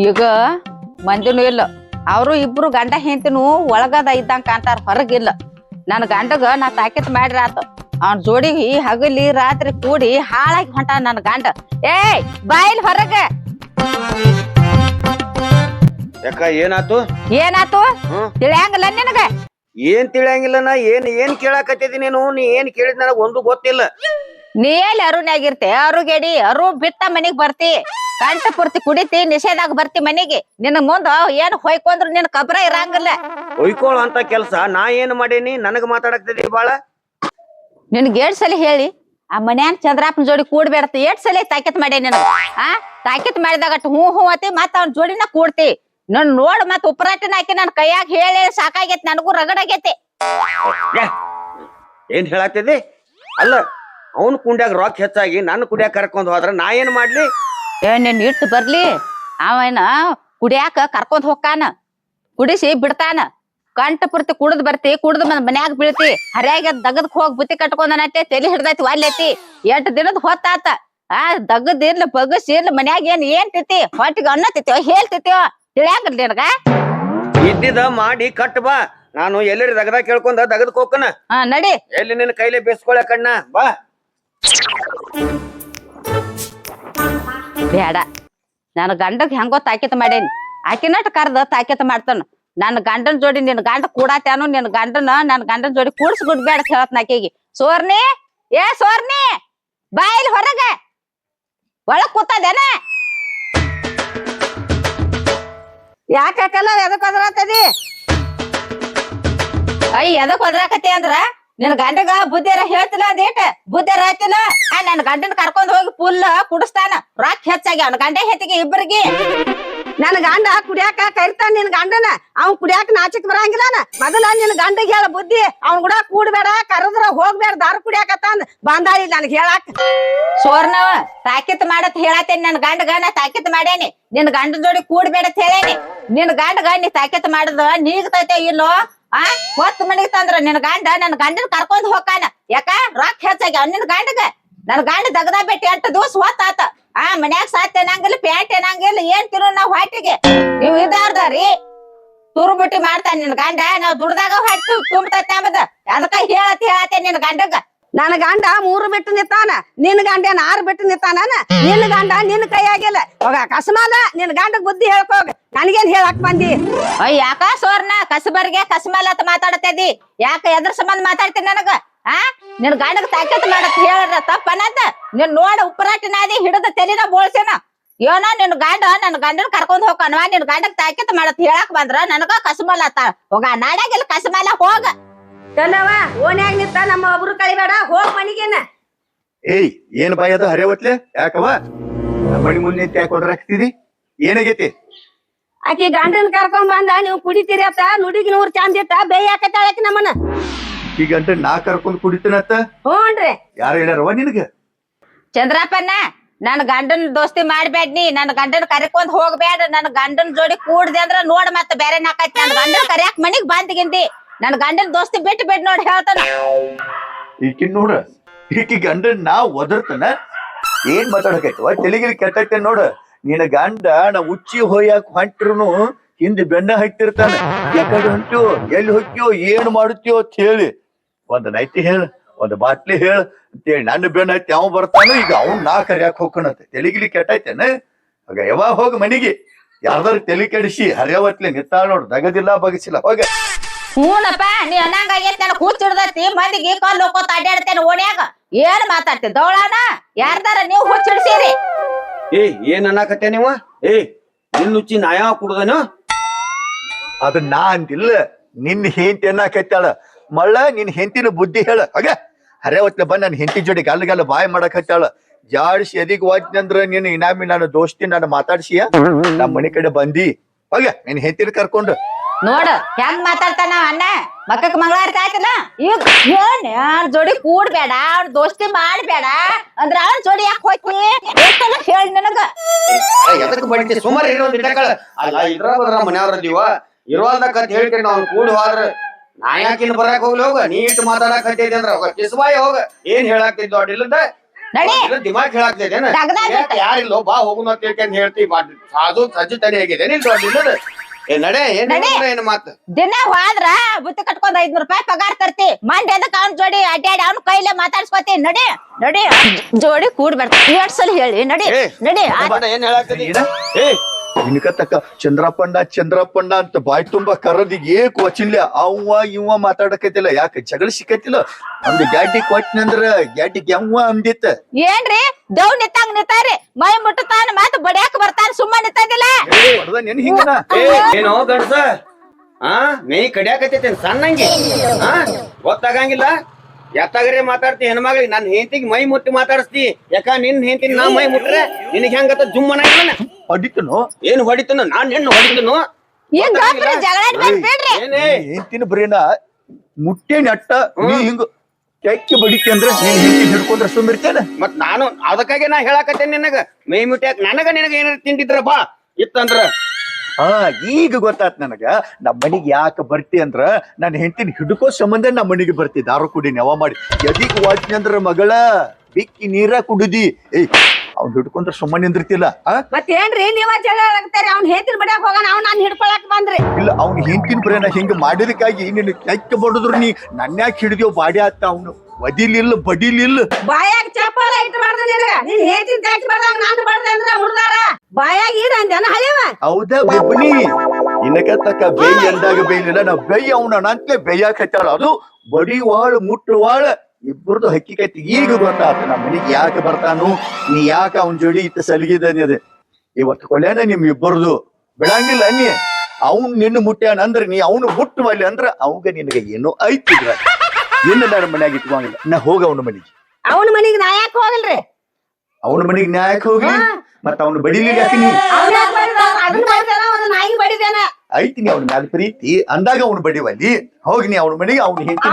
ಈಗ ಮಂದಿನೂ ಇಲ್ಲ, ಅವರು ಇಬ್ರು ಗಂಡ ಹೆಂಡತಿನೂ ಒಳಗದ ಇದ್ದಂಗ ಕಾಣ್ತಾರ, ಹೊರಗಿಲ್ಲ. ನನ್ ಗಂಡಗ ನಾ ತಾಕಿತ್ ಮಾಡ್ರಿ ಆತ. ಅವ್ನ ಜೋಡಿಗಿ ಹಗಲಿ ರಾತ್ರಿ ಕೂಡಿ ಹಾಳಾಗಿ ಹೊಂಟ ನನ್ ಗಂಡ. ಏಯ್ ಬಾಯಿಲ್ ಹೊರಗ. ಯಾಕ ಏನಾತು? ಏನಾತು ತಿಳಿಯಂಗಿಲ್ಲ ನಿನಗ? ಏನ್ ತಿಳಿಯಂಗಿಲ್ಲ. ನಾ ಏನ್ ಕೇಳಾಕತ್ತಿದಿ ನೀನು? ನೀ ಏನ್ ಕೇಳಿದ್ ನನಗ ಒಂದು ಗೊತ್ತಿಲ್ಲ. ನೀ ಎಲ್ಲಿ ಅರುಣ್ಯಾಗಿರ್ತೆ? ಅರುಗೆಡಿ ಅರು ಬಿಟ್ಟ ಮನಿಗ್ ಬರ್ತಿ, ಕಂಠ ಪೂರ್ತಿ ಕುಡಿತಿ, ನಿಷೇಧಾಗ ಬರ್ತಿ ಮನಿಗೆ. ನಿನ್ ಮುಂದ ಏನ್ ಹೊಯ್ಕೊಂಡ್ರು ನಿನ್ ಕಬ್ರ ಇರಂಗಿಲ್ಲ. ಒಯ್ಕೋಳ ಅಂತ ಕೆಲ್ಸ ನಾ ಏನ್ ಮಾಡೇನಿ? ನನಗ ಮಾತಾಡಕ್ತಿದಿ ಬಾಳ. ನಿನ್ಗೆ 8 ಸಲ ಹೇಳಿ ಆ ಮನ್ಯಾನ್ ಚಂದ್ರಾಪನ ಜೋಡಿ ಕೂಡ್ಬೇಡತಿ. 8 ಸಲ ತಾಕಿತ್ ಮಾಡೇ ನಿನಗ. ತಾಕಿತ್ ಮಾಡಿದಾಗ ಹೂ ಹೂ ಅತಿ ಮತ್ತ ಅವ್ನ ಜೋಡಿನ ಕೂಡ್ತಿ. ನನ್ ನೋಡ್ ಮತ್ ಉಪರಾಟಿನ ಹಾಕಿ ನನ್ ಕೈಯಾಗ ಹೇಳಿ ಸಾಕಾಗೈತಿ, ನನಗೂ ರಗಡಾಗೈತಿ. ಏನ್ ಹೇಳಾಕ್ತಿದಿ? ಅಲ್ಲ, ಅವನ್ ಕುಂಡ್ಯಾಗ ರೊಕ್ಕ ಹೆಚ್ಚಾಗಿ ನನ್ನ ಕುಡಿಯಾಕ ಕರ್ಕೊಂಡ್ ಹೋದ್ರ ನಾ ಏನ್ ಮಾಡ್ಲಿ? ನಿನ್ ಇಟ್ಟು ಬರ್ಲಿ, ಅವನ ಕುಡಿಯಾಕ ಕರ್ಕೊಂಡ್ ಹೋಗ್ತಾನ, ಕುಡಿಸಿ ಬಿಡ್ತಾನ. ಕಂಠ ಪೂರ್ತಿ ಕುಡ್ದ್ ಬರ್ತಿ, ಕುಡ್ದ್ ಮನ್ಯಾಗ ಬೀಳ್ತಿ, ಹರ್ಯಾಗ ದಗದಕ್ ಹೋಗಿ ಬುತ್ತಿ ಕಟ್ಕೊಂಡನೈತಿ, ತಲಿ ಹಿಡ್ದೈತಿ ವಾಲ್ಯತಿ. 8 ದಿನದ ಹೊತ್ತಾತ. ದಗದ್ ಇರ್ಲಿ ಬಗಸ್ ಇರ್ಲಿ ಮನ್ಯಾಗ ಏನ್ ತಿತಿ? ಹೊಟ್ಟಿಗೆ ಅನ್ನ ತಿತ್ತೇವ ಹೇಳ್ತಿತ್ತೇವ? ತಿಳಿಯಾಕಲ್ ನಿನಗ? ಇದ್ದಿದ ಮಾಡಿ ಕಟ್ ಬಾ. ನಾನು ಎಲ್ಲರಿ ದಗದ ಕೇಳ್ಕೊಂಡ ದಗದಕ್ ಹೋಗ್ಕನ. ನಡಿ. ಎಲ್ಲಿ ನಿನ್ನ ಕೈಲೇ ಬೇಸ್ಕೊಳ ಕಣ್ಣ ಬಾ. ಬೇಡ, ನನ್ನ ಗಂಡಗ್ ಹೆಂಗೋ ತಾಕಿತ್ ಮಾಡೇನಿ, ಆಕಿನಟ್ ಕರ್ದ ತಾಕಿತ್ ಮಾಡ್ತಾನ. ನನ್ನ ಗಂಡನ ಜೋಡಿ ನಿನ್ ಗಂಡ ಕೂಡಾತ್ಯಾನು, ನಿನ್ ಗಂಡನ ನನ್ ಗಂಡನ ಜೋಡಿ ಕೂಡ್ಸ್ ಗುಡ್ಬೇಡ ಹೇಳತ್ ನಾಕಿಗೆ. ಸೋರ್ನಿ, ಏ ಸೋರ್ನಿ, ಬಾ ಇಲ್ಲಿ ಹೊರಗ. ಒಳಗ್ ಕೂತದೇನ? ಯಾಕಲ್ಲ ಎದಕ್ ಒದರಾತದಿ? ಎದಕ್ ಒದರಾಕತಿ ಅಂದ್ರ ನಿನ್ ಗಂಡಗ ಬುದ್ಧಿರ ಹೇಳ್ತಿಲ್ಲ, ಅದೇಟ ಬುದ್ಧಿರ ಆಯ್ತಿಲ್ಲ. ನನ್ ಗಂಡನ ಕರ್ಕೊಂಡ್ ಹೋಗಿ ಫುಲ್ ಕುಡಿಸ್ತಾನ, ರೊಕ್ಕ ಹೆಚ್ಚಾಗಿ ಅವ್ನ ಗಂಡ ಹೆತ್ತಿಗೆ ಇಬ್ಬರಿಗೆ. ನನ್ ಗಂಡ ಕುಡಿಯಾಕ ಕರಿತಾನ ನಿನ್ ಗಂಡನ. ಅವ್ನ್ ಕುಡಿಯಾಕ ನಾಚಿಕ್ ಬರಂಗಿಲ್ಲ. ಮೊದಲ ನಿನ್ ಗಂಡಗ್ ಹೇಳ ಬುದ್ಧಿ, ಅವ್ನ್ ಕೂಡ ಕೂಡ್ಬೇಡ, ಕರದ್ರ ಹೋಗ್ಬೇಡ, ದಾರು ಕುಡಿಯಾಕತ್ತಾನ ಬಂದಾಳಿ ನನ್ಗ್ ಹೇಳಾಕ. ಸೋರ್ನವ ತಾಕಿತ್ ಮಾಡತ್ ಹೇಳತ್ತೇನಿ. ನನ್ ಗಂಡಗ ನಾ ತಾಕಿತ್ ಮಾಡೇನಿ, ನಿನ್ ಗಂಡ ಜೋಡಿ ಕೂಡ್ಬೇಡತ್ ಹೇಳೇನಿ. ನಿನ್ ಗಂಡಗ ನೀ ತಾಕಿತ್ ಮಾಡದ ನೀಗ್ತೈತೆ ಇಲ್ಲೋ? ಹೊತ್ತು ಮನಿಗ್ ತಂದ್ರ ನಿನ್ ಗಂಡ ನನ್ ಗಂಡನ್ ಕರ್ಕೊಂಡ್ ಹೋಗಾನ. ಯಾಕ? ರೊಕ್ಕ ಹೆಚ್ಚಾಗಿ ಅವ್ನ ನಿನ್ ಗಂಡಗ. ನನ್ ಗಂಡ ದಗದ ಬಿಟ್ಟು 8 ದಿವಸ ಹೊತ್ತಾತ. ಮನ್ಯಾಗ ಸಾತ್ ಏನಂಗಿಲ್ಲ, ಪ್ಯಾಂಟ್ ಏನಂಗಿಲ್ಲ, ಏನ್ ತಿರು ನಾವ್ ಹೊಟ್ಟಿಗೆ. ನೀವ್ ಇದಾರ್ದಾರಿ ತುರು ಬಿಟ್ಟಿ ಮಾಡ್ತಾನ ನಿನ್ ಗಂಡ. ನಾವ್ ದುಡ್ದಾಗ ಹೊಟ್ಟಿ ತುಂಬತೈತೆ ಅಂಬದ. ಅದಕ್ಕ ಹೇಳತ್ತೆ ನಿನ್ ಗಂಡಗ. ನನ್ ಗಂಡ 3 ಬಿಟ್ಟು ನಿಂತಾನ, ನಿನ್ ಗಂಡ 6 ಬಿಟ್ಟು ನಿಂತಾನ. ನಿನ್ ಗಂಡ ನಿನ್ ಕೈಯಾಗಿಲ್ಲ. ಹೋಗ ಕಸ್ಮಾಲ ನಿನ್ ಗಂಡಗ್ ಬುದ್ಧಿ ಹೇಳ್ಕೋಗ, ನನ್ಗೇನ್ ಹೇಳಕ್ ಬಂದಿ? ಯಾಕ ಸೋರ್ನ ಕಸಬರ್ಗೆ ಕಸ್ಮಾಲ ಅಂತ ಮಾತಾಡತದಿ? ಯಾಕ ಎದ್ರ ಸಂಬಂಧ ಮಾತಾಡ್ತೀನಿ ನನಗ? ನಿನ್ ಗಂಡಗ್ ತಾಕತ್ ಮಾಡತ್ ಹೇಳ್ರ ತಪ್ಪನದ? ನೀನ್ ನೋಡ ಉಪ್ಪರಾಟಿನಾದಿ ಹಿಡಿದ ತೆಲಿನ ಬೋಳ್ಸೇನ. ಏನೋ ನಿನ್ ಗಂಡ ನನ್ ಗಂಡನ್ ಕರ್ಕೊಂಡ್ ಹೋಗನ್ವಾ, ನಿನ್ ಗಂಡಗ್ ತಾಕತ್ ಮಾಡತ್ ಹೇಳಕ್ ಬಂದ್ರ ನನಗ ಕಸ್ಮಾಲ ಆತಾಳ. ಹೋಗ ನಾಡ್ಯಾಗಿಲ್ಲ ಕಸ್ಮಾಲ ಹೋಗ. ಚಲವ ಓನ್ಯಾಗ ನಿಂತ ನಮ್ಮ ಒಬ್ರು ಕಳಿಬೇಡ, ಹೋಗ್ ಮನಿಗೇನ. ಏಯ್ ಏನ್ ಬಾಯ್ ಅದು ಹರೇ ಹೊತ್ಲೆ? ಯಾಕವ ಮಣಿ ಮುಂದೆ ಯಾಕೆ ಹೋದ್ರಾಕ್ತಿದಿ? ಏನಾಗೈತಿ? ಆಕಿ ಗಂಡನ್ ಕರ್ಕೊಂಡ್ ಬಂದ ನೀವು ಕುಡಿತೀರಿ ಅತ್ತ ನುಡಿಗ್ 100 ಚಂದ ಇಟ್ಟ ಬೇಯಾಕತ್ತಾಳಕಿ ನಮ್ಮನ್ನ. ಈ ಗಂಟ ನಾ ಕರ್ಕೊಂಡ್ ಕುಡಿತನತ್ತ? ಹ್ಞೂನ್ರಿ. ಯಾರು ಹೇಳ್ಯಾರವ ನಿನಗ? ಚಂದ್ರಪ್ಪನ ನನ್ ಗಂಡನ್ ದೋಸ್ತಿ ಮಾಡ್ಬೇಡ್ನಿ, ನನ್ ಗಂಡನ್ ಕರ್ಕೊಂಡ್ ಹೋಗ್ಬೇಡ. ನನ್ ಗಂಡನ್ ಜೋಡಿ ಕೂಡ್ದೆ ಅಂದ್ರ ನೋಡ್ ಮತ್ತ ಬೇರೆ ನಾಕೈತಿ. ನನ್ ಗಂಡನ್ ಕರ್ಯಾಕ್ ಮನಿಗ್ ಬಂದ್ಗಿಂದಿ. ನನ್ ಗಂಡನ್ ದೋಸ್ತಿ ಬಿಟ್ಟು ಬಿಡ್ ನೋಡಿ ಹೇಳ್ತಾನ. ಈಕಿನ್ ನೋಡ, ಈಕಿ ಗಂಡನ್ ನಾ ಒದರ್ತಾನ. ಏನ್ ಮಾತಾಡಕೈತವ? ತೆಲಿಗಿರಿ ಕೆಟ್ಟೈತೆ ನೋಡ. ನಿನ್ನ ಗಂಡ ನಾ ಉಚ್ಚಿ ಹೋಯಾಕ ಹೊಂಟ್ರುನು ಹಿಂದ್ ಬೆನ್ನ ಹತ್ತಿರ್ತಾನ. ಯಾಕಡೆ ಹೊಂಟ್ಯೋ, ಎಲ್ಲಿ ಹೋಗ್ಯೋ, ಏನ್ ಮಾಡುತ್ತೀಯೋ ಅಂತ ಹೇಳಿ ಒಂದ್ ನೈತಿ ಹೇಳ, ಒಂದ್ ಬಾಟ್ಲಿ ಹೇಳ ಅಂತೇಳಿ ನನ್ನ ಬೆನ್ನ ಹತ್ತಿ ಅವ್ ಬರ್ತಾನು. ಈಗ ಅವ್ನ್ ನಾ ಕರ್ಯಾಕ್ ಹೋಗ್ಕಣತ್ತೆ. ತೆಲಿಗಿಲಿ ಕೆಟ್ಟೈತೇನ? ಆಗ ಯಾವಾಗ ಹೋಗ ಮನಿಗೆ. ಯಾರ್ದಾರು ತಲೆ ಕೆಡಿಸಿ ಹರ್ಯಾವತ್ಲೆ ನಿತ್ತಾಳ ನೋಡ್, ದಗದಿಲ್ಲ ಬಗಸಿಲ್ಲ. ಹೋಗ. ಹೂನಪ್ಪ, ನೀ ಅನ್ನಂಗಾಗೈತಿ. ನನ್ ಹುಚ್ಚಿಡ್ದೈತಿ, ಮಂದಿಗೆ ಕಾಲ್ ಹೋಗೋತ ಅಡ್ಡಾಡ್ತೇನೆ ಓಣ್ಯಾಗ. ಏನ್ ಮಾತಾಡ್ತಿ ದೌಳಾನ? ಯಾರ್ದಾರ ನೀವು ಹುಚ್ಚಿಡ್ಸೀರಿ? ಏನ್ ಅನ್ನಕತ್ತೆ ನೀವ? ನಿನ್ನ ಹುಚ್ಚಿ ನಾ ಯಾವ ಕುಡ್ದನು? ಅದ ನಾ ಅಂತಿಲ್ಲ, ನಿನ್ ಹೆಂಡತಿ ಅನ್ನಕತ್ತಾಳ. ಮಳ್ಳ ನಿನ್ ಹೆಂಡತಿನ ಬುದ್ಧಿ ಹೇಳ. ಹಾಗ ಹರೇ ಹೊತ್ಲೆ ಬಂದ್ ನನ್ ಹೆಂಡತಿ ಜೋಡಿ ಗಲ್ಲ ಬಾಯ್ ಮಾಡಕ್ ಹತ್ತಾಳ. ಜಾಡ್ಸಿ ಎದಿಗ್ ವಾಜ್ನಿ ಅಂದ್ರ ನೀನ್ ಇನಾಮಿ ನನ್ನ ದೋಸ್ತಿ ನಾನು ಮಾತಾಡ್ಸಿಯ ನಮ್ ಮನಿ ಕಡೆ ಬಂದಿ. ಹೋಗ ನಿನ್ ಹೆಂಡತಿನ ಕರ್ಕೊಂಡು. ನೋಡ ಹೆಂಗ್ ಮಾತಾಡ್ತಾನ ಅಣ್ಣ. ಮಕ್ಕಕ್ ಮಂಗಳಾರತಿ ಆಯ್ತಲ್ಲ, ಈಗ ಏನ್ ಜೋಡಿ ಕೂಡ್ಬೇಡ, ಅವ್ನ ದೋಸ್ತಿ ಮಾಡ್ಬೇಡ ಅಂದ್ರ ಅವ್ನ ಜೋಡಿ ಯಾಕೆ ಹೋಯ್ತಿ ಹೇಳಿ ನನಗ. ಎದಕ್ ಬಡಿತಿ? ಸುಮಾರು ಇರೋದ್ ಇಟ್ಟಕಳ. ಅಲ್ಲ ಇದ್ರ ಬದ್ರ ಮನ್ಯಾವ್ರದೀವ ಇರೋದಕ್ಕ ಅಂತ ಹೇಳ್ತೀನಿ. ಅವ್ನು ಕೂಡ್ ಹೋದ್ರ ನಾ ಯಾಕಿನ್ ಬರಾಕ್ ಹೋಗ್ಲಿ? ಹೋಗ ನೀ ಇಟ್ಟು ಮಾತಾಡಕ್ ಹತ್ತಿದ್ದೆ ಅಂದ್ರ ಹೋಗ ಕಿಸ್ಬಾಯಿ ಹೋಗ. ಏನ್ ಹೇಳಾಕ್ತಿದ್ದು ಅಡ್ಡಿಲ್ಲದ? ನಡಿ. ದಿಮಾಗ್ ಹೇಳಾಕ್ತೇನ ತಗದಾಗ್ ಬಿಟ್ಟು. ಯಾರಿಲ್ಲೋ ಬಾ ಹೋಗುನ ಅಂತ ಹೇಳ್ಕೊಂಡ್ ಹೇಳ್ತಿ ಸಾಧು ಸಜ್ಜು ತಲೆ ಆಗಿದೆ ನಿಲ್ದು ಏ ನಡೆ ಏನ್ ಮಾತು ದಿನ ಹೋದ್ರ ಬುತ್ತಿ ಕಟ್ಕೊಂಡ್ 500 ರೂಪಾಯಿ ಪಗಾರ ತರ್ತಿ ಮಂದಿ ಅದಕ್ಕೆ ಅವ್ನ ಜೋಡಿ ಅಡ್ಡಾಡಿ ಅವ್ನ ಕೈಲೇ ಮಾತಾಡ್ಸ್ಕೊತಿ ನಡಿ ನಡಿ ಜೋಡಿ ಕೂಡ್ ಬರ್ತೀನಿ 2 ಸಲ ಹೇಳಿ ನಡಿ ಏ, ನಡಿ ಏನ್ ಹೇಳಾಕ್ತದಿ ಏ ನಿನಕತ್ತಕ್ಕ ಚಂದ್ರಪ್ಪಣ್ಣ ಅಂತ ಬಾಯ್ ತುಂಬಾ ಕರದಿಗೆ ಏಕ್ ವಚಿಲ್ಲ ಅವ ಇವ ಮಾತಾಡಕತ್ತಿಲ್ಲ ಯಾಕೆ ಜಗಳ ಸಿಕ್ಕತ್ತಿಲ್ಲ ಒಂದು ಗ್ಯಾಟಿ ಕೊಟ್ಟನಂದ್ರ ಗ್ಯಾಟಿಗೆ ಅವ ಅಂದಿತ್ತ ಏನ್ರಿ ದವ್ ನಿತ್ತಂಗ್ ನಿಂತಾರಿ ಮೈ ಮುಟ್ಟತಾನ ಮತ್ ಬಡಿಯಾಕ ಬರ್ತಾನ ಸುಮ್ಮ ನಿಂತದಿಲ್ಲ ಹೊಡ್ದ ನೆನ್ ಹಿಂಗನ ಏನೋ ಗಂಡಸ ಮೇ ಕಡಿಯಾಕತ್ತೇನ್ ಸಣ್ಣಂಗಿ ಗೊತ್ತಾಗಂಗಿಲ್ಲ ಎತ್ತಾಗರೆ ಮಾತಾಡ್ತಿ ಹೆಣ್ಮಗಳಿಗೆ ನನ್ ಹೆಂಡತಿಗೆ ಮೈ ಮುಟ್ಟಿ ಮಾತಾಡಿಸ್ತಿ ಯಾಕ ನಿನ್ ಹೆಂಡತಿಗೆ ನಾ ಮೈ ಮುಟ್ರೆ ನಿನಗೆ ಹೆಂಗತ್ತ ಜುಮ್ಮನ ಹೊಡಿತನು ಏನ್ ಹೊಡಿತನು ನಾನ್ ಹೆಣ್ಣು ಹೊಡಿತನು ಈಗ ಗಾಬ್ರಿ ಜಗಳ ಆಡ್ಬೇಡ ಬಿಡ್ರಿ ಏನೇ ಹೆಂಡತಿನ ಬರೀನ ಮುಟ್ಟೆ ನಟ್ಟ ನೀ ಹಿಂಗ ಕೆಕ್ಕಿ ಬಡಿತಿ ಅಂದ್ರ ನೀನ್ ಹೆಂಡತಿ ಹಿಡ್ಕೊಂಡ್ರ ಸುಮ್ಮಿರ್ತೇನ ಮತ್ ನಾನು ಅದಕ್ಕಾಗೆ ನಾ ಹೇಳಾಕತ್ತೇನೆ ನಿನಗ ಮೈ ಮುಟ್ಟ್ಯಾಕ ನಿನಗ ಏನಾರ ತಿಂದಿದ್ರ ಬಾ ಇತ್ತಂದ್ರ ಈಗ ಗೊತ್ತಾತ್ ನನಗ ನಮ್ಮ ಮನಿಗ್ ಯಾಕ ಬರ್ತಿ ಅಂದ್ರ ನನ್ನ ಹೆಂಡತಿನ ಹಿಡ್ಕೋ ಸಂಬಂಧ ನಮ್ಮ ಮನಿಗೆ ಬರ್ತಿ ದಾರು ಕುಡಿ ನೆವ ಮಾಡಿ ಎದಿಕ್ ವಾಚ್ನಿ ಅಂದ್ರ ಮಗಳ ಬಿಕ್ಕಿ ನೀರ ಕುಡಿದಿ ಏಯ್ ಅವ್ನ್ ಹಿಡ್ಕೊಂಡ್ರ ಸುಮ್ಮನೆ ನಿಂದಿರ್ತಿಲ್ಲ ಮತ್ತೇನ್ರಿ ನೀವ ಜಗಳ ಆಗ್ತಾರಿ ಅವ್ನ ಹೇತಿನ ಬಡಿಯಾಕ ಹೋಗೋಣ ಅವ್ನ ನಾನ್ ಹಿಡ್ಕೊಳಕ್ ಬಂದ್ರಿ ಇಲ್ಲ ಅವ್ನ ಹೆಂಡತಿನ ಬರೇನ ಹಿಂಗ ಮಾಡಿದಕ್ಕಾಗಿ ನಿನ್ ಕೆಕ್ಕ ಬಡದ್ರು ನೀ ನನ್ಯಾಕ ಹಿಡಿದ್ಯೋ ಬಾಡಿ ಆತ ಅವನು ಒದಿಲಿಲ್ಲ ಬಡಿಲಿಲ್ಲ ಬಾಯಾಗ ಚಪ್ಪಲ ಇಟ್ಬಾರ್ದು ನಿನಗ ನಿನ್ ಹೇತಿನ ಜಾಕಿ ಬರ್ದಂಗ ನಾನು ಬರ್ದೆ ಅಂದ್ರ ಹುಡ್ದಾರ ಬಾಯಾಗ ಇಡ ಅಂದನ ಹಳೆವ ಹೌದಾ ಬೆಬ್ಬನಿ ಇನಕ ತಕ್ಕ ಬೇಯಿ ಅಂದಾಗ ಬೇಯಲಿಲ್ಲ ನಾವ್ ಬೇಯಿ ಅವನ ನಂತಲೇ ಬೇಯಾಕ ಹತ್ತಾಳ ಅದು ಬಡಿವಾಳ ಮುಟ್ಟುವಾಳ ಇಬ್ಬರದು ಹಕ್ಕಿಕೈತಿ ಈಗ ಗೊತ್ತಾತ ನಮ್ಮ ಮನಿಗ್ ಯಾಕೆ ಬರ್ತಾನು ನೀ ಯಾಕ ಅವನ್ ಜೋಡಿ ಇತ್ತ ಸಲಿಗಿದದೆ ಇವತ್ತು ಕೊಲ್ಯಾನ ನಿಮ್ ಇಬ್ಬರದು ಬಿಡಂಗಿಲ್ಲ ನೀ ಅವ್ನ್ ನಿನ್ನ ಮುಟ್ಟ್ಯಾನ ಅಂದ್ರ ನೀ ಅವನು ಮುಟ್ಟುವಲ್ಲಿ ಅಂದ್ರ ಅವಾಗ ನಿನಗೆ ಏನೋ ಐತಿದ್ರ ಇನ್ನು ನನ್ನ ಮನ್ಯಾಗ ಇಟ್ಕೊಂಗಿಲ್ಲ ನಾ ಹೋಗ ಅವನ ಮನಿಗೆ ಅವನ ಮನಿಗ್ ನಾ ಯಾಕೆ ಹೋಗಲ್ರಿ ಅವನ ಮನಿಗ್ ನ್ಯಾಯಕ್ ಹೋಗಿ ಮತ್ತ ಅವ್ನು ಬಡಿಲಿಲ್ಲ ಯಾಕೆ ನೀ ಅವ್ನ ಯಾಕ್ ಬಡಿದ? ಅದನ್ನ ಬಡಿದಾನ ಒಂದು ನಾಯಿಗೆ ಬಡಿದಾನ ಐತಿ ಅವ್ನ ಮ್ಯಾಲ ಪ್ರೀತಿ ಅಂದಾಗ ಅವ್ನು ಬಡಿವಲ್ಲಿ ಹೋಗಿ ನೀ ಅವ್ನ ಮನಿಗೆ ಅವ್ನ ಹೆಂಡತಿ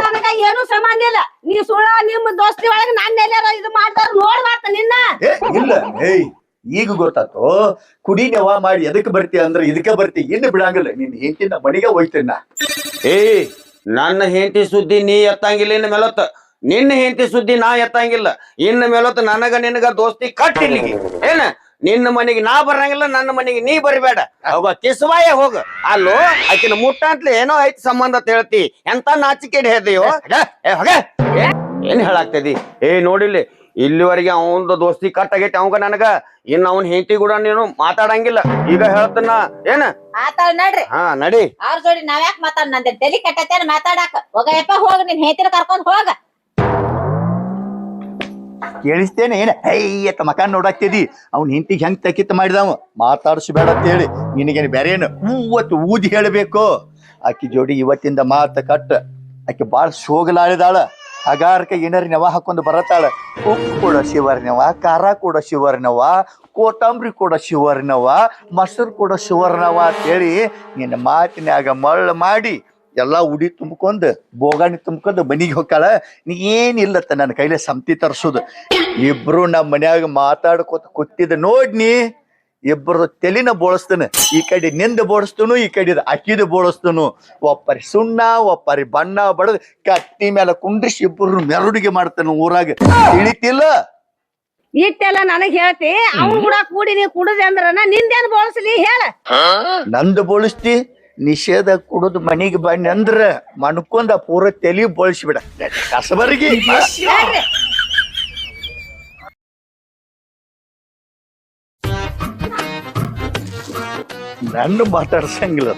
ನನಗ ಏನು ಸಂಬಂಧ ಇಲ್ಲ ನೀ ಸುಳ್ಳ ನಿಮ್ಮ ದೋಸ್ತಿ ಒಳಗ ನಾನು ಎಲ್ಲಾರ ಇದು ಮಾಡ್ತಾರ ನೋಡ್ಬಾರ್ತ ನಿನ್ನ ಇಲ್ಲ ಏಯ್ ಈಗ ಗೊತ್ತಾತು ಕುಡಿ ನೆವ ಮಾಡಿ ಎದಕ್ ಬರ್ತಿ ಅಂದ್ರ ಇದಕ್ಕ ಬರ್ತಿ ಇನ್ನು ಬಿಡಂಗಿಲ್ಲ ನಿನ್ ಹೆಂಡತಿ ನಮ್ಮ ಮನಿಗೆ ಹೋಯ್ತೇನ ಏ ನನ್ನ ಹೆಂಡತಿ ಸುದ್ದಿ ನೀ ಎತ್ತಂಗಿಲ್ಲ ಇನ್ನು ಮೇಲೊತ್ತ ನಿನ್ನ ಹೆಂಡತಿ ಸುದ್ದಿ ನಾ ಎತ್ತಂಗಿಲ್ಲ ಇನ್ನು ಮೇಲೊತ್ತ ನನಗ ನಿನಗ ದೋಸ್ತಿ ಕಟ್ಟಿಲ್ಲಿಗೆ ಏನ ನಿನ್ನ ಮನೆಗೆ ನಾ ಬರಂಗಿಲ್ಲ ನನ್ನ ಮನೆಗೆ ನೀ ಬರಬೇಡ ಹೋಗ ಕಿಸ್ವಾಯ ಹೋಗ ಅಲ್ಲೋ ಆಕಿನ ಮುಟ್ಟ ಅಂತಲೇ ಏನೋ ಐತಿ ಸಂಬಂಧ ಅಂತ ಹೇಳ್ತಿ ಎಂತ ನಾಚಿಕೆಡ್ ಹೇಳ್ದೆಯೋ ಏನ್ ಹೇಳಾಗ್ತದಿ ಏ ನೋಡಿಲ್ಲಿ ಇಲ್ಲಿವರೆಗೆ ಅವಂದು ದೋಸ್ತಿ ಕಟ್ ಆಗೈತಿ ಅವಂಗ ನನಗ ಇನ್ನ ಅವನ್ ಹೆಂಡತಿ ಕೂಡ ನೀನು ಮಾತಾಡಂಗಿಲ್ಲ ಈಗ ಹೇಳ್ತನ ಏನ ಆತಾಳ ನಡ್ರಿ ನಡಿ ಅವ್ರ ಜೋಡಿ ನಾವ್ಯಾಕ್ ಮಾತಾಡ್ ನಂದೆ ತಲಿ ಕಟ್ಟತೇನ ಮಾತಾಡಾಕ ಹೋಗಯಪ್ಪ ಹೋಗ ನಿನ್ ಹೇತಿನ ಕರ್ಕೊಂಡ್ ಹೋಗ ಕೇಳಿಸ್ತೇನೆ ಏನ ಅಯ್ಯತ್ತ ಮಕಾನ್ ನೋಡಾಕ್ತಿದಿ ಅವ್ನ ಹೆಂಡತಿಗೆ ಹೆಂಗ್ ತಕಿತ್ ಮಾಡಿದವ ಮಾತಾಡ್ಸಬೇಡ ಅಂತ ಹೇಳಿ ನಿನಗೇನು ಬೇರೆ ಏನು ಮೂವತ್ತು ಊದಿ ಹೇಳಬೇಕು ಆಕಿ ಜೋಡಿ ಇವತ್ತಿಂದ ಮಾತ ಕಟ್ಟ ಆಕಿ ಬಾಳ್ ಸೋಗಲಾಳಿದಾಳ ಹಗಾರಕ ಏನಾರ ನೆವ ಹಾಕೊಂಡು ಬರತ್ತಾಳ ಉಪ್ಪು ಕೂಡ ಶಿವರ್ನವ ಖಾರ ಕೂಡ ಶಿವರ್ನವ ಕೋತಂಬರಿ ಕೂಡ ಶಿವರ್ನವ ಮೊಸರು ಕೂಡ ಶಿವರ್ನವ ಅಂತೇಳಿ ನಿನ್ನ ಮಾತಿನ್ಯಾಗ ಮಳ್ಳ ಮಾಡಿ ಎಲ್ಲಾ ಉಡಿ ತುಂಬ್ಕೊಂಡ್ ಬೋಗಾಣಿ ತುಂಬ್ಕೊಂಡ್ ಮನಿಗೆ ಹೋಗ್ತಾಳ ನೀ ಏನಿಲ್ಲತ್ತ ನನ್ನ ಕೈಲೇ ಸಂತಿ ತರ್ಸೋದು ಇಬ್ರು ನಮ್ಮ ಮನ್ಯಾಗ ಮಾತಾಡ್ಕೊತ ಕೂತಿದ್ದ ನೋಡ್ನಿ ಇಬ್ಬರು ತೆಲಿನ ಬೋಳಿಸ್ತನ ಈ ಕಡೆ ನಿಂದ ಬೋಳಿಸ್ತನು ಈ ಕಡೆ ಅಕ್ಕಿದ ಬೋಳಿಸ್ತನು ಒಪ್ಪರಿ ಸುಣ್ಣ ಒಪ್ಪರಿ ಬಣ್ಣ ಬಡದ್ ಕತ್ತಿ ಮೇಲೆ ಕುಂಡ್ರಿಸಿ ಇಬ್ಬರು ಮೆರವಣಿಗೆ ಮಾಡ್ತಾನ ಊರಾಗ ತಿಳಿತಿಲ್ಲ ಇಟ್ಟೆಲ್ಲ ನನಗ್ ಹೇಳ್ತಿ ಅವ್ನ್ ಕೂಡ ಕೂಡಿ ನೀ ಕುಡುದೆ ಅಂದ್ರನ ನಿಂದೇನ್ ಬೋಳ್ಸ್ಲಿ ಹೇಳ ನಂದು ಬೋಳಿಸ್ತಿ ನಿಷೇಧ ಕುಡುದು ಮನಿಗೆ ಬನ್ನಿ ಅಂದ್ರ ಮಣ್ಕೊಂದ ಪೂರ ತೆಲಿ ಬೋಳಿಸ್ಬಿಡ ಕಸಬರಿಗೆ ನನ್ನ ಮಾತಾಡ್ಸಂಗಿಲ್ಲ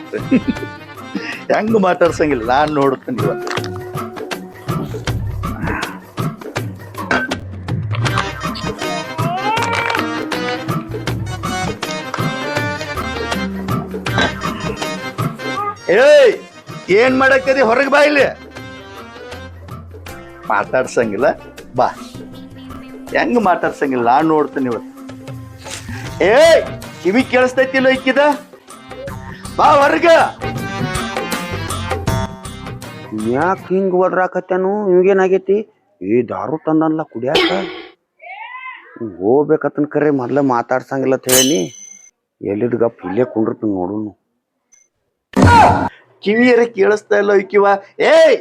ಹೆಂಗ ಮಾತಾಡ್ಸಂಗಿಲ್ಲ ನಾನ್ ನೋಡ್ತೀನಿ ಇವತ್ತು ಏಯ್ ಏನ್ ಮಾಡಕ್ಕದಿ ಹೊರಗೆ ಬಾ ಇಲ್ಲಿ ಮಾತಾಡ್ಸಂಗಿಲ್ಲ ಬಾ ಹೆಂಗ ಮಾತಾಡ್ಸಂಗಿಲ್ಲ ನಾನ್ ನೋಡ್ತೀನಿ ಇವತ್ತು ಏಯ್ ಕಿವಿ ಕೇಳಿಸ್ತೈತಿಲ್ಲ ಇಕ್ಕಿದ ಬಾ ಹೊರಗ ಯಾಕೆ ಹಿಂಗ್ ಒದ್ರಾಕತ್ತೇನು ಇವಾಗೇನಾಗೈತಿ ಈ ದಾರು ತಂದನ್ಲ ಕುಡಿಯಾಕ ಹೋಗ್ಬೇಕತ್ತನ್ ಕರೆ ಮೊದ್ಲ ಮಾತಾಡ್ಸಂಗಿಲ್ಲ ಅಂತ ಹೇಳಿ ಎಲ್ಲಿದ್ ಗಪ್ ಇಲ್ಲೇ ಕುಂಡಿರ್ತೀನಿ ನೋಡುನು ಕಿವಿಯರ ಕೇಳಿಸ್ತಾ ಇಲ್ಲ ಇಕ್ಕಿವ ಏಯ್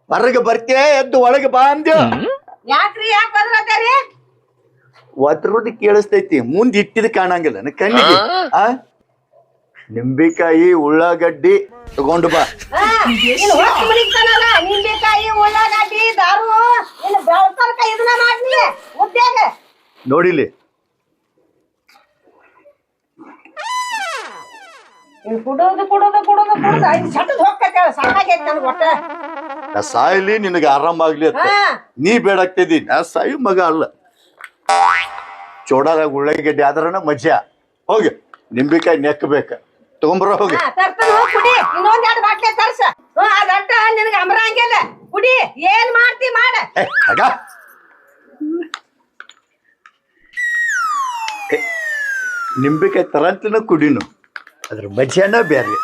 ಹೊರಗೆ ಬರ್ತೀಯ ಎದ್ದು ಒಳಗೆ ಬಾ ಅಂದ್ಯ ಯಾಕ್ರಿ ಯಾಕೆ ಬದ್ರತಾರಿ ಒದ್ರದ್ ಕೇಳಿಸ್ತೈತಿ ಮುಂದ್ ಇಟ್ಟಿದ್ ಕಾಣಂಗಿಲ್ಲ ನನ್ ಕಣ್ಣಿಗೆ ಆ ನಿಂಬೆಕಾಯಿ ಉಳ್ಳಾಗಡ್ಡಿ ತಗೊಂಡು ಬಾ. ನೀನ್ ಹೊತ್ತು ಮನಿಗ್ತಾನಲ್ಲ ನಿಂಬೆಕಾಯಿ ಉಳ್ಳಾಗಡ್ಡಿ ದಾರು ನೀನ್ ಬೆಳ್ತರ್ಕ ಇದನ್ನ ಮಾಡ್ನಿ ಮುದ್ದ್ಯಾಗ ನೋಡಿಲಿ ಕುಡುದು ಐದು ಸಟ್ಟದ್ ಹೋಗ್ತೈತೆ ಸಾಕಾಗೈತೆ ನನ್ಗೆ ಒಟ್ಟ ನಾ ಸಾಯಲಿ ನಿನಗೆ ಆರಾಮಾಗ್ಲಿ ಅಂತ ನೀ ಬೇಡಾಗ್ತಿದ್ದಿ ನಾ ಸಾಯಿ ಮಗ ಅಲ್ಲ. ಚೋಡಾದಾಗ ಉಳ್ಳಾಗಡ್ಡಿ ಆದ್ರನ ಮಜಾ. ಹೋಗಿ ನಿಂಬೆಕಾಯಿ ನೆಕ್ಕಬೇಕ ತಗೊಂಬರ ಹೋಗಿ. ತರ್ತಾನ ಕುಡಿ ಇನ್ನೊಂದ್ ಎರಡು ಬಾಟ್ಲೆ ತರ್ಸ ಅದಟ್ಟ ನಿನಗೆ ಅಮರಂಗಿಲ್ಲ ಕುಡಿ ಏನ್ ಮಾಡ್ತಿ ಮಾಡ ನಿಂಬೆಕಾಯಿ ತರಂತಿನ ಕುಡಿನು ಅದ್ರ ಮಜಾನ ಬ್ಯಾರೆ.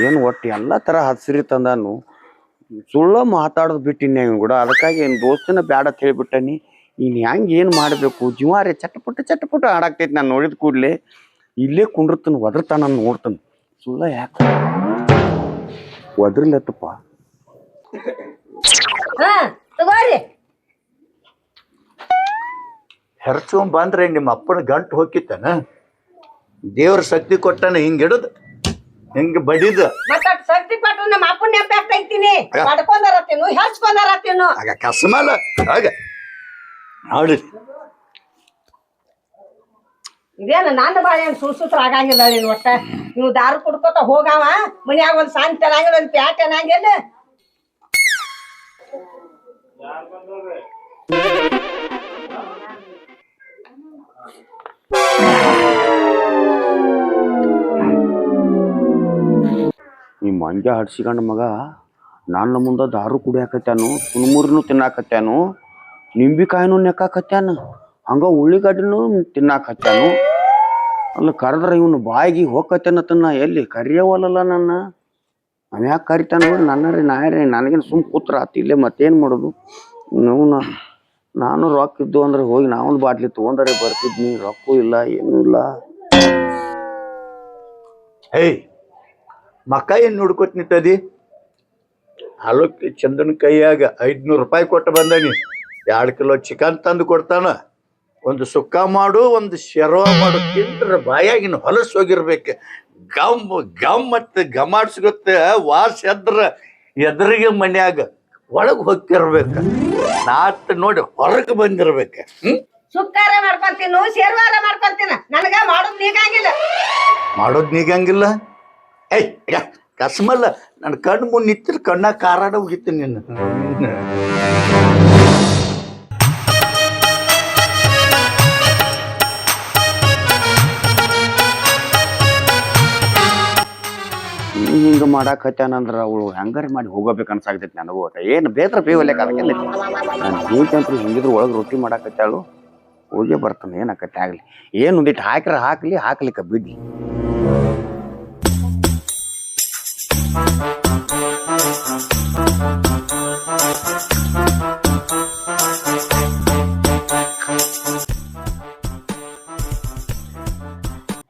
ಏನು ಒಟ್ಟು ಎಲ್ಲ ಥರ ಹಸಿರಿ ತಂದಾನು ಸುಳ್ಳ ಮಾತಾಡೋದು ಬಿಟ್ಟಿನಿ ಅವ್ನು ಕೂಡ. ಅದಕ್ಕಾಗಿ ಏನು ದೋಸ್ತನ ಬ್ಯಾಡ ಅಂತ ಹೇಳಿಬಿಟ್ಟನಿ. ಇನ್ನು ಹೆಂಗೆ ಏನು ಮಾಡಬೇಕು ಜೀವಾರಿ ಚಟಪಟ ಆಡಾಕ್ತೈತಿ. ನಾನು ನೋಡಿದ ಕೂಡಲೇ ಇಲ್ಲೇ ಕುಂಡಿರ್ತಾನೆ ಒದರ್ತಾನ ನಾನು ನೋಡ್ತಾನೆ. ಸುಳ್ಳ ಯಾಕೆ ಒದ್ರಲತ್ತಪ್ಪ. ತಗೋರಿ ಹೆರ್ಚೊಂಡ್ ಬಂದ್ರೆ ನಿಮ್ಮ ಅಪ್ಪನ ಗಂಟು ಹೋಗಿತ್ತಾನ. ದೇವ್ರ ಶಕ್ತಿ ಕೊಟ್ಟಾನ ಹಿಂಗಿಡದ್ ಹಿಂಗ ಬಡಿದ ಮತ್ತ ಶಕ್ತಿ ಪಟ್ಟು ನಮ್ಮ ಅಪ್ಪನ ನೆನಪು ಆಗ್ತೈತೀನಿ ಪಡ್ಕೊಂಡಾರ ತಿನ್ನು ಹೆಚ್ಕೊಂಡಾರ ತಿನ್ನು ಆಗ ಕಸಮಾಲ ಆಗ ನೋಡಿ ಇದೇನು ನನ್ನ ಬಾಳೆ ಸುಳ್ಸುತ್ರ ಆಗಂಗಿಲ್ಲ ನೀನ್ ಒಟ್ಟ ನೀವು ದಾರು ಕುಡ್ಕೋತ ಹೋಗಾವ ಮನ್ಯಾಗ ಒಂದ್ ಶಾಂತಿ ಅನ್ನಂಗಿಲ್ಲ ಒಂದ್ ಪ್ಯಾಟ್ ಅನ್ನಂಗಿಲ್ಲ. ಈ ಮಂಗ್ಯ ಹಡ್ಸಿಕೊಂಡ ಮಗ ನನ್ನ ಮುಂದೆ ದಾರು ಕುಡಿಯಾಕತ್ಯಾನು, ತುಣುಮುರಿನೂ ತಿನ್ನಾಕತ್ಯಾನು, ನಿಂಬಿಕಾಯಿನೂ ನೆಕ್ಕಾಕತ್ಯಾನ, ಹಂಗ ಉಳ್ಳಿಗಡ್ಡಿನೂ ತಿನ್ನಾಕತ್ಯಾನು. ಅಲ್ಲ ಕರೆದ್ರೆ ಇವನು ಬಾಯಿಗೆ ಹೋಗತ್ತೇನತನ ಎಲ್ಲಿ ಕರಿಯವಲ್ಲ ನನ್ನ. ಅವ ಯಾಕೆ ಕರಿತಾನ ನೋಡಿ ನನ್ನರಿ ನಾಯರಿ ನನಗೇನು ಸುಮ್ ಕೂತ್ರ ಆತು ಇಲ್ಲೇ ಮತ್ತೇನು ಮಾಡೋದು. ನಾನು ರೊಕ್ಕ ಇದ್ದು ಅಂದ್ರೆ ಹೋಗಿ ನಾವೊಂದು ಬಾಟ್ಲಿ ತೊಗೊಂಡರೆ ಬರ್ತಿದ್ನಿ. ರೊಕ್ಕೂ ಇಲ್ಲ ಏನೂ ಇಲ್ಲ. ಹೇಯ್ ಮಕ್ಕ ಏನ್ ನೋಡ್ಕೊತ ನಿಂತದಿ? ಹಾಲಕ್ಕೆ ಚಂದನ ಕೈಯಾಗ 500 ರೂಪಾಯಿ ಕೊಟ್ಟು ಬಂದನಿ. 2 ಕಿಲೋ ಚಿಕನ್ ತಂದು ಕೊಡ್ತಾನ. ಒಂದು ಸುಕ್ಕ ಮಾಡು ಒಂದು ಶೆರವ ಮಾಡು ತಿಂದ್ರ ಬಾಯಾಗಿನ ಹೊಲಸು ಹೋಗಿರ್ಬೇಕು. ಗಮ್ ಗಮ್ ಮತ್ತೆ ಗಮಾಡ್ಸ್ಗೊತ್ತ ವಾಸ ಎದ್ರಿಗೆ ಮನ್ಯಾಗ ಒಳಗ್ ಹೋಗಿರ್ಬೇಕ. ನಾತ್ ನೋಡಿ ಹೊರಗೆ ಬಂದಿರ್ಬೇಕ. ಸುಕ್ಕಾರ ಮಾಡ್ಕೊಂತೀನಿ ಶೇರ್ವಾರ ಮಾಡ್ಕೊಂತೀನ ನನಗ ಮಾಡೋದ್ ನೀಗಂಗಿಲ್ಲ. ಮಾಡೋದ್ ನೀಗಂಗಿಲ್ಲ? ಏಯ್ ಕಸ್ಮಲ್ಲ ನನ್ನ ಕಣ್ಣು ಮುಂದೆ ನಿಂತಿರ್ ಕಣ್ಣ ಕಾರಾಡ ಹೋಗಿತ್ತು ನಿನ್ನ. ಹಿಂಗ ಮಾಡಾಕತ್ಯಾನಂದ್ರ ಅವಳು ಹೆಂಗಾರ ಮಾಡಿ ಹೋಗಬೇಕು ಅನ್ಸಾಗ್ತೈತಿ ನನಗೂ. ಏನು ಬೇತ್ರ ಬೇವಲ್ಯಾಕ ಅದಕ್ಕೆಲ್ಲ ನಾನು ಹೇಳ್ತಂತ್ರಿ ಹಿಂಗಿದ್ರು ಒಳಗೆ ರೊಟ್ಟಿ ಮಾಡಾಕತ್ತಾಳು. ಹೋಗೇ ಬರ್ತಾನೆ ಏನಾಕತ್ತೆ ಆಗ್ಲಿ. ಏನು ಒಂದಿಟ್ಟು ಹಾಕ್ರ ಹಾಕ್ಲಿ ಹಾಕ್ಲಿಕ್ಕ ಬಿಡ್ಲಿ.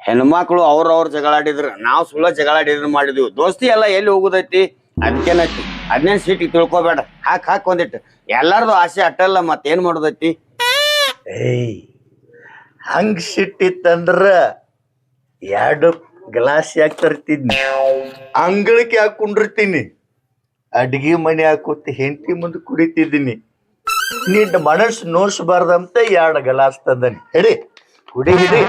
ಹೆಣ್ಮಕ್ಳು ಅವ್ರವ್ರ ಜಗಳಾಡಿದ್ರು ನಾವು ಸುಳ್ಳ ಜಗಳಾಡಿದ್ರು ಮಾಡಿದ್ವಿ. ದೋಸ್ತಿ ಎಲ್ಲ ಎಲ್ಲಿ ಹೋಗುದೈತಿ ಅದಕ್ಕೇನೈತಿ. 15 ಸೀಟಿಗೆ ತಿಳ್ಕೊಬೇಡ. ಹಾಕ್ ಒಂದಿಟ್ಟು ಎಲ್ಲಾರ್ದು ಆಸೆ ಅಟ್ಟಲ್ಲ ಮತ್ತೇನ್ ಮಾಡೋದೈತಿ. ಏಯ್ ಹಂಗ್ ಸಿಟ್ಟಿತ್ತಂದ್ರ 2 ಗ್ಲಾಸ್ ಯಾಕೆ ತರ್ತಿದ್ನಿ, ಅಂಗಳಕ್ಕೆ ಯಾಕೆ ಕುಂಡಿರ್ತೀನಿ, ಅಡ್ಗಿ ಮನೆ ಹಾಕುತ್ತ ಹೆಂಡತಿ ಮುಂದೆ ಕುಡಿತಿದ್ದೀನಿ. ನಿನ್ನ ಮನಸ್ಸು ನೋಯಿಸಬಾರ್ದಂತ 2 ಗ್ಲಾಸ್ ತಂದನಿ. ಹಿಡಿ ಕುಡಿ ಹಿಡಿ.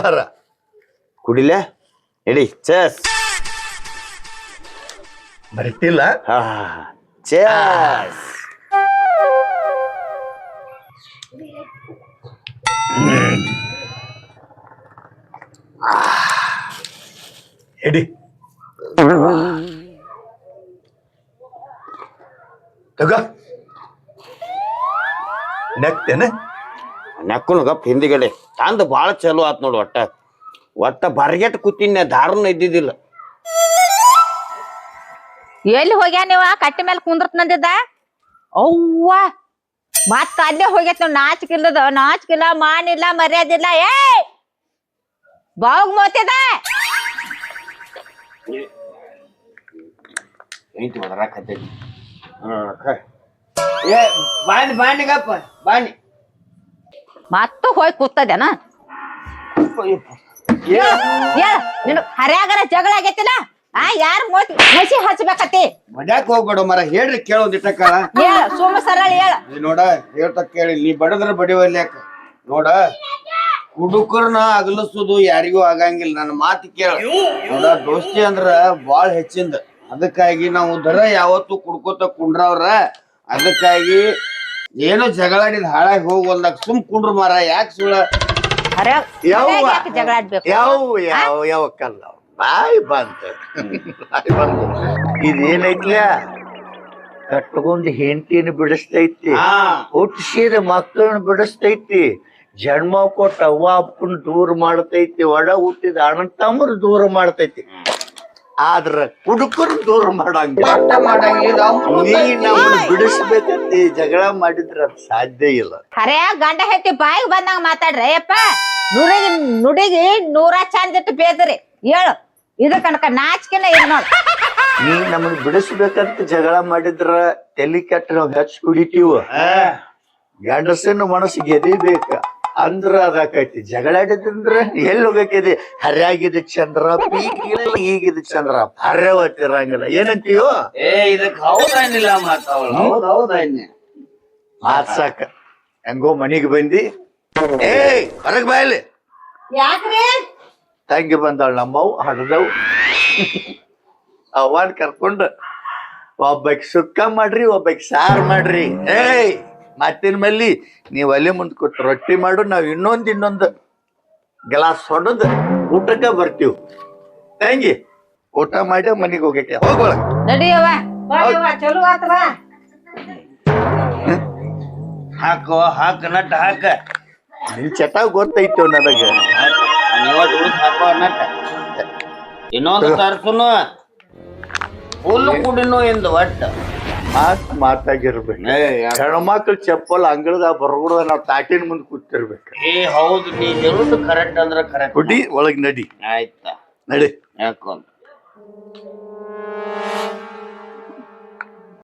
ಹರ ಕುಡಿಲೆ ಹಿಡಿ. ಚೇಸ್ ಬರ್ತಿಲ್ಲ. ಚೇಸ್ ಹಿಡಿ ತಗೋ. ನೆಕ್ತೇನೆ ನೆಕ್ಕನು ಗಪ್ ಹಿಂದಿಗಡೆ ತಂದ ಬಾಳ ಚಲೋ ಆತ್ ನೋಡು. ಒಟ್ಟ ಬರ್ಗೆಟ್ ಕೂತಿನ ದಾರುನ ಇದ್ದಿದ್ದಿಲ್ಲ. ಎಲ್ಲಿ ಹೋಗ್ಯಾ ನೀವ ಕಟ್ಟಿ ಮೇಲೆ ಕುಂದ್ರತ್ ನಂದಿದ್ದ ಅವ್ವ ಮತ್ತ ಅಲ್ಲೇ ಹೋಗ್ಯತ್ ನಾವ್. ನಾಚಿಕಿಲ್ಲ ಮಾನಿಲ್ಲ ಮರ್ಯಾದಿಲ್ಲ. ಏ ಬಾಗ್ ಮೋತಿದ ಹೆಂಡತಿ ಒದರಾಕತ್ತೈತಿ ಏ ಬಾಣಿಗಪ್ಪ ಬಾಣಿ ಮತ್ತು ಹೋಗಿ ಕೂತದೇನ ಹೇಳ ನಿನ್ ಹರ್ಯಾಗರ ಜಗಳ ಆಗೈತಿಲ್ಲ ಯಾರ್ ಮಸಿ ಹಚ್ಬೇಕತಿ ಬಡ್ಯಾಕ್ ಹೋಗ್ಬೇಡ ಮರ ಹೇಳ್ರಿ ಕೇಳೋದಿಟ್ಟಕ್ಕ ಹೇಳ ಸುಮ್ಮ ಸರಳ ಹೇಳ ನೋಡ ಹೇಳ್ತ ಕೇಳಿ ನೀ ಬಡದ್ರ ಬಡಿವಲ್ಲಿ ಯಾಕ ನೋಡ ಹುಡುಕರ್ನ ಅಗಲಿಸೋದು ಯಾರಿಗೂ ಆಗಂಗಿಲ್ಲ ನನ್ನ ಮಾತು ಕೇಳ ನೋಡ ದೋಸ್ತಿ ಅಂದ್ರ ಬಾಳ್ ಹೆಚ್ಚಿಂದ ಅದಕ್ಕಾಗಿ ನಾವು ದರ ಯಾವತ್ತು ಕುಡ್ಕೋತ ಕುಂಡ್ರವ್ರ ಅದಕ್ಕಾಗಿ ಏನೋ ಜಗಳಾಡಿದ್ ಹಾಳಾಗಿ ಹೋಗ್ವಲ್ದಾಗ ಸುಮ್ ಕುಂಡ್ರು ಮಾರ ಯಾಕೆ ಸುಳ್ಳ ಜಗಳ ಆಡ್ಬೇಕು ಯಾವ ಕಲ್ಲ ಬಾಯಿ ಬಂತ ಇದೇನೈತ್ಲ ಕಟ್ಕೊಂಡ್ ಹೆಂಡತಿನ ಬಿಡಿಸ್ತೈತಿ ಹುಟ್ಟಿಸಿದ ಮಕ್ಕಳನ್ನ ಬಿಡಿಸ್ತೈತಿ ಜನ್ಮ ಕೊಟ್ಟ ಅವ್ವ ಅಪ್ಪನ ದೂರ ಮಾಡ್ತೈತಿ ಒಡ ಹುಟ್ಟಿದ ಅಣ್ಣ ತಮ್ಮರು ದೂರ ಮಾಡ್ತೈತಿ ಆದ್ರ ಕುಡುಕರು ದೂರ ಮಾಡಂಗಿಲ್ಲ ನೀ ನಮ್ಮನ್ನ ಬಿಡಿಸ್ಬೇಕಂತಿ ಜಗಳ ಮಾಡಿದ್ರ ಅದ್ ಸಾಧ್ಯ ಇಲ್ಲ ಹರ್ಯಾಗ ಗಂಡ ಹೆತ್ತಿ ಬಾಯಿಗೆ ಬಂದಂಗ ಮಾತಾಡ್ರಿ ಅಯ್ಯಪ್ಪ ನುಡಿಗಿ ನೂರ ಚಂದ ಇಟ್ಟು ಬೇದ್ರಿ ಹೇಳು ಇದು ಕನಕ ನಾಚಿಕೆನ ಇದು ನೋಡ್ ನೀ ನಮ್ಮನ್ನ ಬಿಡಿಸ್ಬೇಕಂತ ಜಗಳ ಮಾಡಿದ್ರ ತಲಿ ಕೆಟ್ಟ ನಾವ್ ಹೆಚ್ಚು ಕುಡಿತೀವ ಗಂಡಸನ ಮನಸ್ಸು ಗೆದಿಬೇಕ ಅಂದ್ರ ಅದಾಕೈತಿ ಜಗಳ ಆಡಿದಂದ್ರ ಎಲ್ಲಿ ಹೋಗಕ್ಕಿದೆ ಹರ್ಯಾಗಿದ ಚಂದ್ರ ಪೀಕಿಲ್ಲ ಈಗಿದ ಚಂದ್ರ ಹರ್ಯವತ್ತಿರಂಗಿಲ್ಲ ಏನಂತೀವೋ ಇದಕ್ ಹೌದಾನಿಲ್ಲ ಮಾತ್ಸಾಕ ಹೆಂಗೋ ಮನಿಗ್ ಬಂದಿ ಹೊರಗ್ ಬಾಯ್ಲಿ ಯಾಕ್ರಿ ತಂಗಿ ಬಂದಾಳ ನಮ್ಮವ್ ಹಡದವ್ ಅವನ್ ಕರ್ಕೊಂಡು ಒಬ್ಬಕ್ ಸುಕ್ಕ ಮಾಡ್ರಿ ಒಬ್ಬಕ್ ಸಾರ್ ಮಾಡ್ರಿ ಮತ್ತಿನ ಮಲ್ಲಿ ನೀವ್ ಒಲೆ ಮುಂದ್ ಕೊಟ್ಟು ರೊಟ್ಟಿ ಮಾಡು ನಾವ್ ಇನ್ನೊಂದು ಗ್ಲಾಸ್ ಹೊಡೆದ್ ಊಟಕ್ಕ ಬರ್ತೀವ್ ತಂಗಿ ಊಟ ಮಾಡಿ ಮನಿಗ್ ಹೋಗಕ್ಕೆ ಹೋಗೋಳ ನಡಿಯವ್ವ ಚಲೋ ಆತ್ರ ಹಾಕೋ ಹಾಕ ನಟ್ಟ ಹಾಕ ನಿನ್ ಚಟ ಗೊತ್ತೈತೋ ನನಗ ಹಾಕೋ ನಟ್ಟ ಇನ್ನೊಂದು ತರ್ಸುನು ಹುಲ್ಲು ಕುಡಿನೋ ಎಂದು ಒಟ್ಟ ಮಾತಾಗಿರ್ಬೇಕು ಹೆಣ್ಮಕ್ಳು ಚಪ್ಪಲ್ ಅಂಗಳದಾಗ ಬರ್ಗುಡ್ದ ನಾವ್ ತಾಟಿನ ಮುಂದ್ ಕೂತಿರ್ಬೇಕು ಹೌದು ನೀ ಹೇಳುದು ಕರೆಕ್ಟ್ ಅಂದ್ರ ಕರೆಕ್ಟ್ ಕುಡಿ ಒಳಗ್ ನಡಿ ಆಯ್ತಾ ನಡಿ ಯಾಕೊಂದ್